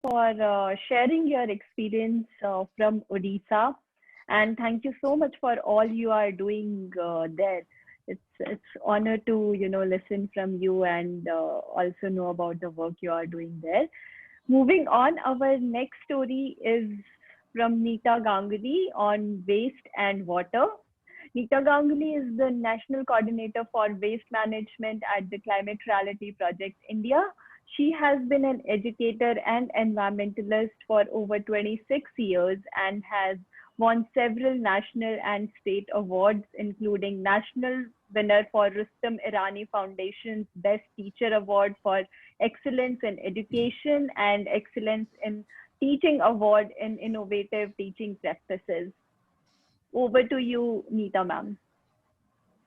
for sharing your experience from Odisha, and thank you so much for all you are doing there. It's honor to listen from you and also know about the work you are doing there. Moving on, our next story is from Nita Ganguly on waste and water. Nita Ganguly is the National Coordinator for Waste Management at the Climate Reality Project India. She has been an educator and environmentalist for over 26 years and has won several national and state awards, including National Winner for Rustam Irani Foundation's Best Teacher Award for Excellence in Education and Excellence in Teaching Award in Innovative Teaching Practices. Over to you, Neeta ma'am.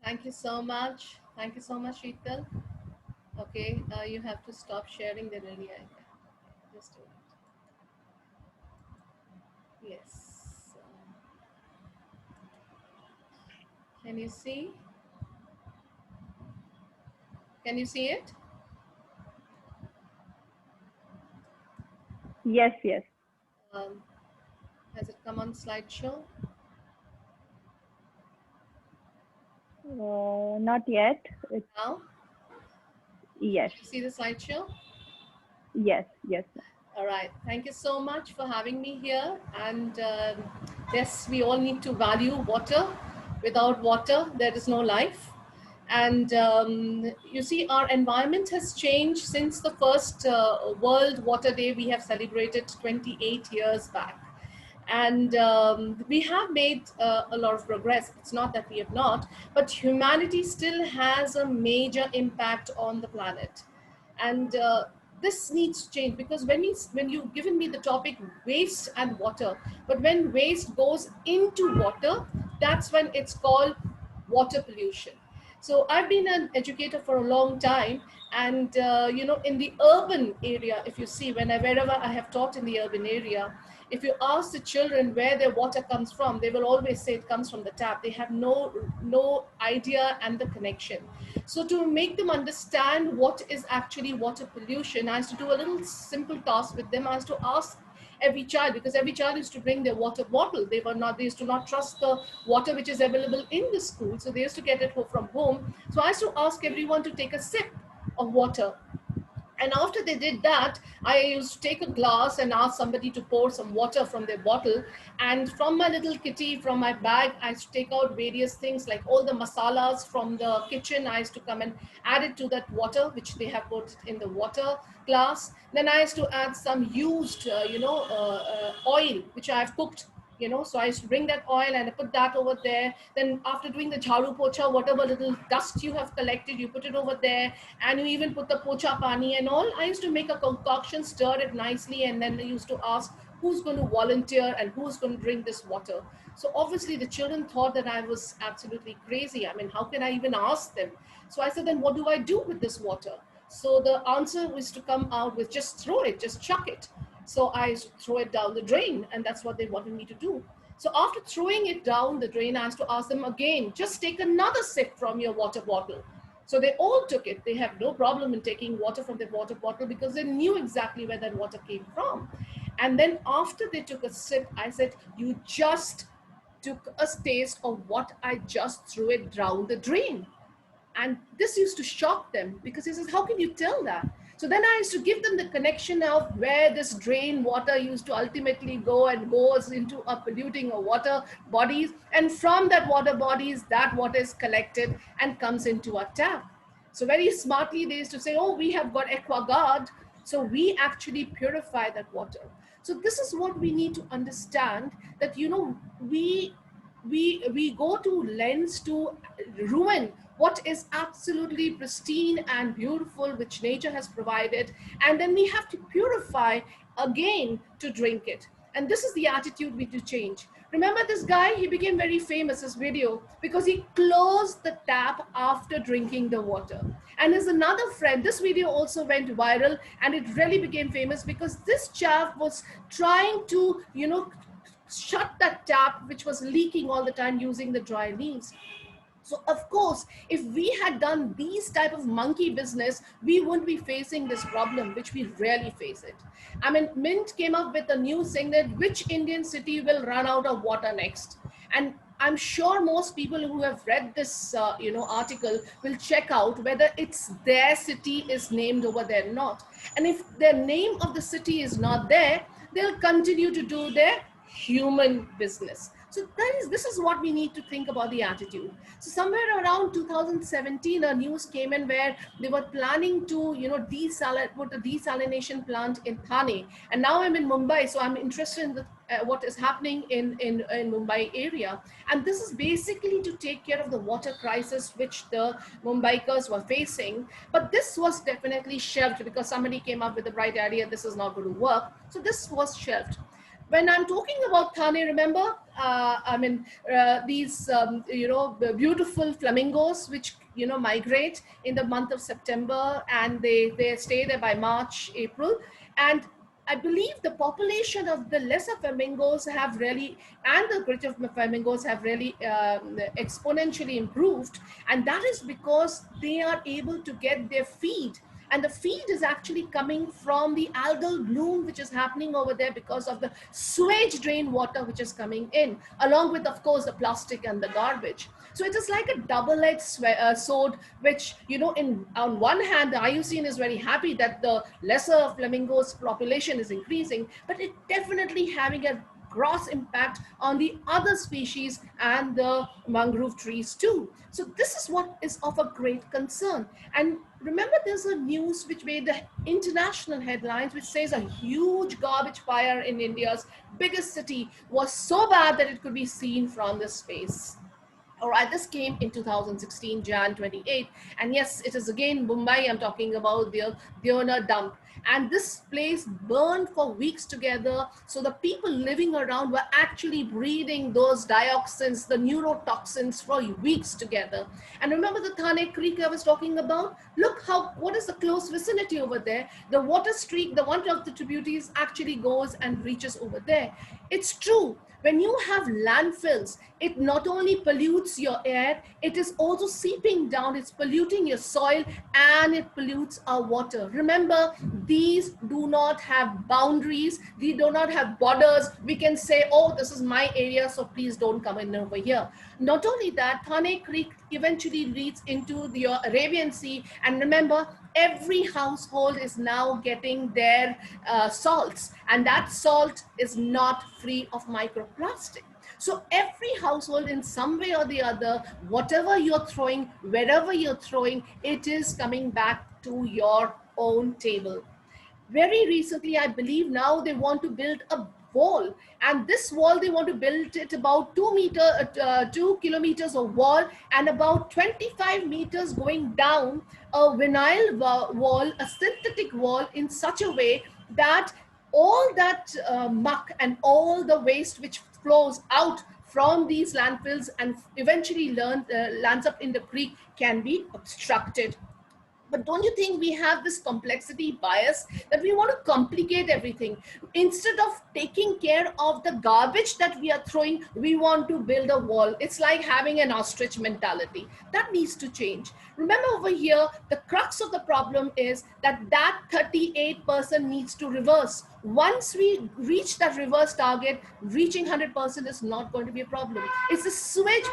Thank you so much. Thank you so much, Sheetal. Okay, you have to stop sharing the area. Just do it. Yes. Can you see? Can you see it? Yes, yes. Um, has it come on slideshow? Not yet. It's Now? yes, You see the slideshow? yes, yes. All right. Thank you so much for having me here. And yes, we all need to value water. Without water, there is no life. And you see, our environment has changed since the first World Water Day we have celebrated 28 years back. And we have made a lot of progress. It's not that we have not, but humanity still has a major impact on the planet. And this needs to change, because when you've given me the topic waste and water, but when waste goes into water, that's when it's called water pollution. So I've been an educator for a long time, and in the urban area, if you see, wherever I have taught in the urban area, if you ask the children where their water comes from, they will always say it comes from the tap. They have no idea and the connection. So to make them understand what is actually water pollution, I used to do a little simple task with them. I used to ask every child, because every child used to bring their water bottle. They used to not trust the water which is available in the school, so they used to get it from home. So I used to ask everyone to take a sip of water, and after they did that, I used to take a glass and ask somebody to pour some water from their bottle. And from my little kitty, from my bag, I used to take out various things like all the masalas from the kitchen. I used to come and add it to that water, which they have put in the water glass. Then I used to add some used, oil, which I have cooked. So I used to bring that oil and I put that over there. Then after doing the jharu pocha, whatever little dust you have collected, you put it over there, and you even put the pocha pani and all. I used to make a concoction, stir it nicely, and then I used to ask who's going to volunteer and who's going to drink this water. So obviously the children thought that I was absolutely crazy. I mean, how can I even ask them? So I said, then what do I do with this water? So the answer was to come out with just throw it, just chuck it. So I throw it down the drain, and that's what they wanted me to do. So after throwing it down the drain, I had to ask them again, just take another sip from your water bottle. So they all took it. They have no problem in taking water from their water bottle because they knew exactly where that water came from. And then after they took a sip, I said, you just took a taste of what I just threw it down the drain. And this used to shock them, because he says, how can you tell that? So then I used to give them the connection of where this drain water used to ultimately go and goes into a polluting or water bodies. And from that water bodies, that water is collected and comes into a tap. So very smartly, they used to say, oh, we have got AquaGuard. So we actually purify that water. So this is what we need to understand, that, we go to lengths to ruin what is absolutely pristine and beautiful, which nature has provided, and then we have to purify again to drink it. And this is the attitude we need to change. Remember this guy, he became very famous, this video, because he closed the tap after drinking the water. And his another friend, this video also went viral, and it really became famous because this chap was trying to shut that tap which was leaking all the time using the dry leaves. So of course, if we had done these type of monkey business, we wouldn't be facing this problem, which we rarely face it. I mean, Mint came up with a news saying that which Indian city will run out of water next, and I'm sure most people who have read this, article will check out whether it's their city is named over there or not. And if the name of the city is not there, they'll continue to do their human business. So this is what we need to think about the attitude. So somewhere around 2017, a news came in where they were planning to, put a desalination plant in Thane. And now I'm in Mumbai, so I'm interested in what is happening in Mumbai area. And this is basically to take care of the water crisis which the Mumbaikars were facing. But this was definitely shelved because somebody came up with the bright idea, this is not going to work. So this was shelved. When I'm talking about Thane, remember, these, beautiful flamingos, which, migrate in the month of September, and they stay there by March, April. And I believe the population of the lesser flamingos have really, and the greater flamingos have really exponentially improved. And that is because they are able to get their feed, and the feed is actually coming from the algal bloom which is happening over there because of the sewage drain water which is coming in, along with, of course, the plastic and the garbage. So it is like a double-edged sword, which, on one hand, the IUCN is very happy that the lesser flamingos population is increasing, but it definitely having a gross impact on the other species and the mangrove trees too. So this is what is of a great concern. And remember, there's a news which made the international headlines, which says a huge garbage fire in India's biggest city was so bad that it could be seen from the space. All right, this came in 2016, Jan 28. And yes, it is again Mumbai. I'm talking about the Diona dump. And this place burned for weeks together. So the people living around were actually breathing those dioxins, the neurotoxins, for weeks together. And remember the Thane Creek I was talking about? Look what is the close vicinity over there? The water streak, the one of the tributaries actually goes and reaches over there. It's true. When you have landfills, it not only pollutes your air, it is also seeping down, it's polluting your soil, and it pollutes our water. Remember, these do not have boundaries, they do not have borders. We can say, oh, this is my area, so please don't come in over here. Not only that, Thane Creek eventually leads into the Arabian Sea, and remember, every household is now getting their salts, and that salt is not free of microplastic. So every household, in some way or the other, whatever you're throwing, wherever you're throwing, it is coming back to your own table. Very recently, I believe now they want to build a wall, and this wall they want to build it about 2 kilometers of wall, and about 25 meters going down, a vinyl wall, a synthetic wall, in such a way that all that muck and all the waste which flows out from these landfills and eventually lands up in the creek can be obstructed. But don't you think we have this complexity bias that we want to complicate everything? Instead of taking care of the garbage that we are throwing, we want to build a wall. It's like having an ostrich mentality. That needs to change. Remember, over here, the crux of the problem is that 38% needs to reverse. Once we reach that reverse target, reaching 100% is not going to be a problem. It's the sewage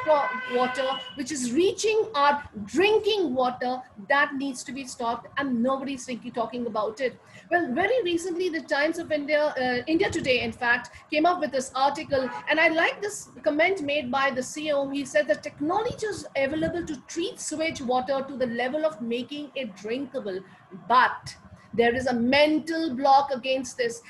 water which is reaching our drinking water that needs to be stopped, and nobody's talking about it. Well, very recently, the Times of India, India Today, in fact, came up with this article, and I like this comment made by the CEO. He said the technology is available to treat sewage water to the level of making it drinkable, but there is a mental block against this.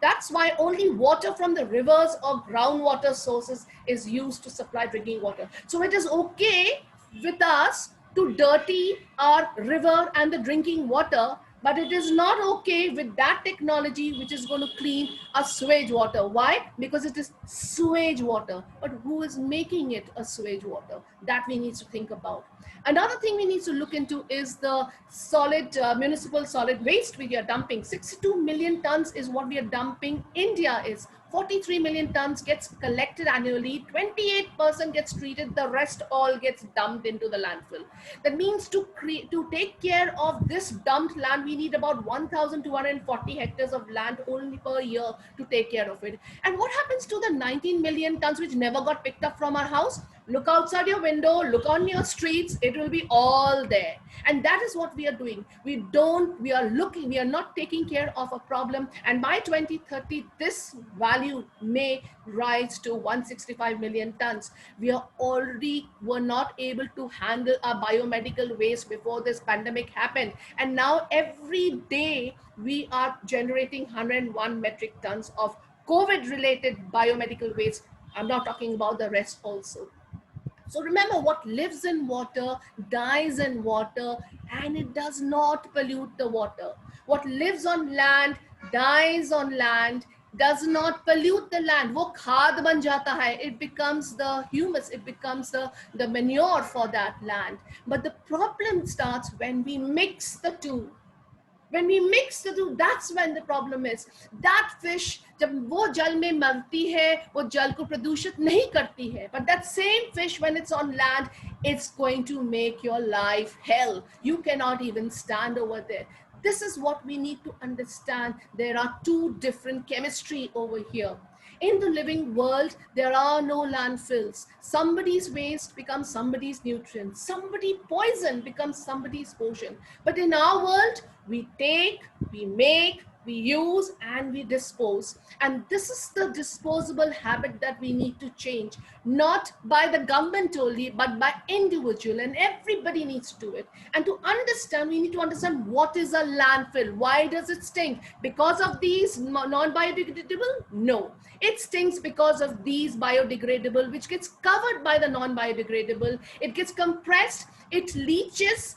That's why only water from the rivers or groundwater sources is used to supply drinking water. So it is okay with us to dirty our river and the drinking water, but it is not okay with that technology which is going to clean our sewage water. Why? Because it is sewage water. But who is making it a sewage water? That we need to think about. Another thing we need to look into is the municipal solid waste we are dumping. 62 million tons is what we are dumping. India is 43 million tons gets collected annually, 28% gets treated, the rest all gets dumped into the landfill. That means to take care of this dumped land, we need about 1,240 hectares of land only per year to take care of it. And what happens to the 19 million tons which never got picked up from our house? Look outside your window, look on your streets, it will be all there. And that is what we are doing. We are not taking care of a problem. And by 2030, this value may rise to 165 million tons. Were not able to handle our biomedical waste before this pandemic happened. And now every day we are generating 101 metric tons of COVID related biomedical waste. I'm not talking about the rest also. So remember, what lives in water dies in water, and it does not pollute the water. What lives on land dies on land, does not pollute the land. वो खाद बन जाता है. It becomes the humus, it becomes the manure for that land. But the problem starts when we mix the two. When we mix the two, that's when the problem is. That fish, जब वो जल में मरती है, वो जल को प्रदूषित नहीं करती है. But that same fish, when it's on land, it's going to make your life hell. You cannot even stand over there. This is what we need to understand. There are two different chemistry over here. In the living world, there are no landfills. Somebody's waste becomes somebody's nutrient. Somebody poison becomes somebody's potion. But in our world, we take, we make, we use, and we dispose. And this is the disposable habit that we need to change, not by the government only, but by individual, and everybody needs to do it. And to understand, we need to understand what is a landfill. Why does it stink? Because of these non-biodegradable? No. It stinks because of these biodegradable, which gets covered by the non-biodegradable. It gets compressed, it leaches,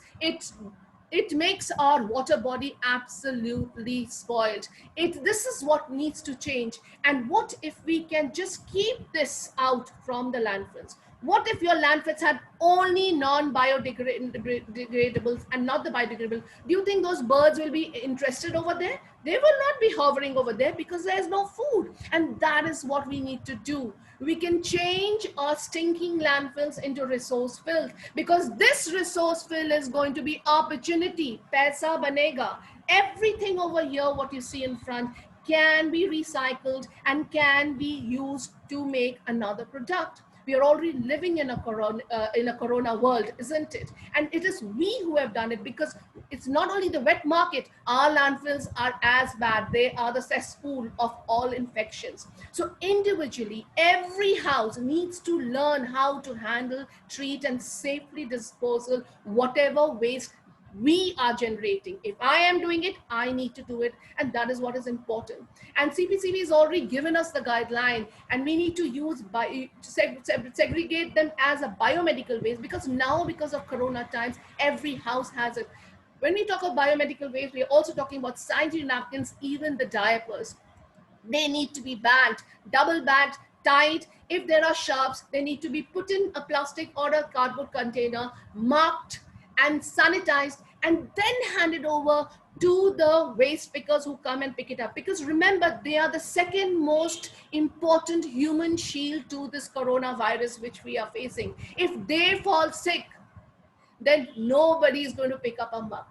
it makes our water body absolutely spoiled. This is what needs to change. And what if we can just keep this out from the landfills? What if your landfills had only non-biodegradables and not the biodegradable? Do you think those birds will be interested over there? They will not be hovering over there because there's no food. And that is what we need to do. We can change our stinking landfills into resource filled, because this resource fill is going to be opportunity. Paisa banega. Everything over here, what you see in front, can be recycled and can be used to make another product. We are already living in a corona world, isn't it? And it is we who have done it, because it's not only the wet market. Our landfills are as bad. They are the cesspool of all infections. So individually, every house needs to learn how to handle, treat, and safely disposal whatever waste we are generating. If I am doing it, I need to do it, and that is what is important. And CPCB has already given us the guideline, and we need to use segregate them as a biomedical waste, because now, because of corona times, every house has it. When we talk of biomedical waste, we are also talking about sanitary napkins, even the diapers. They need to be bagged, double bagged, tied. If there are sharps, they need to be put in a plastic or a cardboard container, marked and sanitized, and then handed over to the waste pickers who come and pick it up. Because remember, they are the second most important human shield to this coronavirus which we are facing. If they fall sick, then nobody is going to pick up a mug.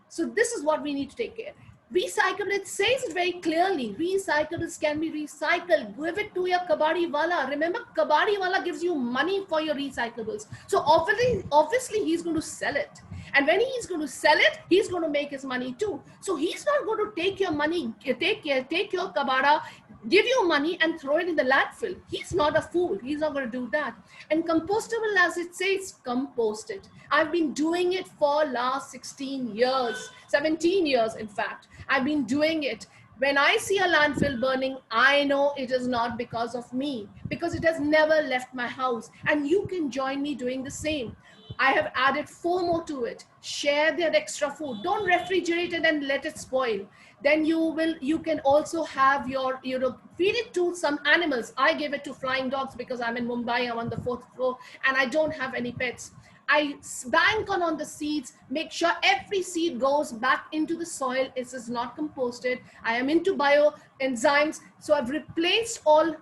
So this is what we need to take care. Recycle, it says it very clearly. Recyclables can be recycled. Give it to your kabadi wala. Remember, kabadi wala gives you money for your recyclables. So obviously he's going to sell it. And when he's going to sell it, he's going to make his money too. So he's not going to take your money, take your kabada, give you money and throw it in the landfill. He's not a fool. He's not going to do that. And compostable, as it says, compost it. I've been doing it for last 16 years, 17 years, in fact. I've been doing it. When I see a landfill burning, I know it is not because of me, because it has never left my house. And you can join me doing the same. I have added 4 more to it. Share that extra food. Don't refrigerate it and let it spoil. Then you can also have your, feed it to some animals. I give it to flying dogs because I'm in Mumbai, I'm on the 4th floor, and I don't have any pets. bank on the seeds, make sure every seed goes back into the soil. It is not composted. I am into bio enzymes, so I've replaced all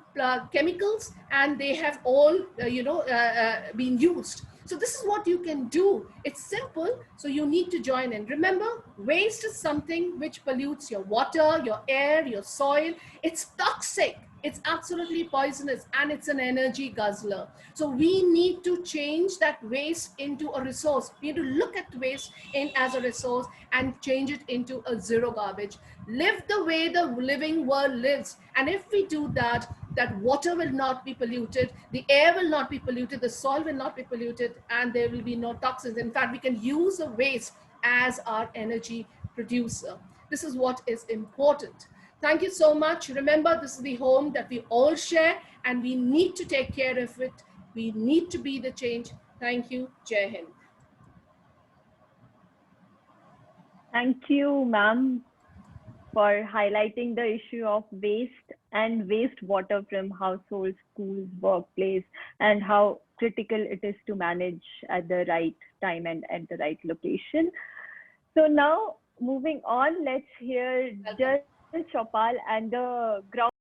chemicals, and they have all been used. So this is what you can do. It's simple. So you need to join in. Remember, waste is something which pollutes your water, your air, your soil. It's toxic. It's absolutely poisonous, and it's an energy guzzler. So we need to change that waste into a resource. We need to look at waste in as a resource and change it into a zero garbage. Live the way the living world lives. And if we do that, that water will not be polluted, the air will not be polluted, the soil will not be polluted, and there will be no toxins. In fact, we can use the waste as our energy producer. This is what is important. Thank you so much. Remember, this is the home that we all share, and we need to take care of it. We need to be the change. Thank you. Jai Hind. Thank you, ma'am, for highlighting the issue of waste and wastewater from households, schools, workplace, and how critical it is to manage at the right time and at the right location. So now moving on, let's hear Welcome. Jal Chopal and the ground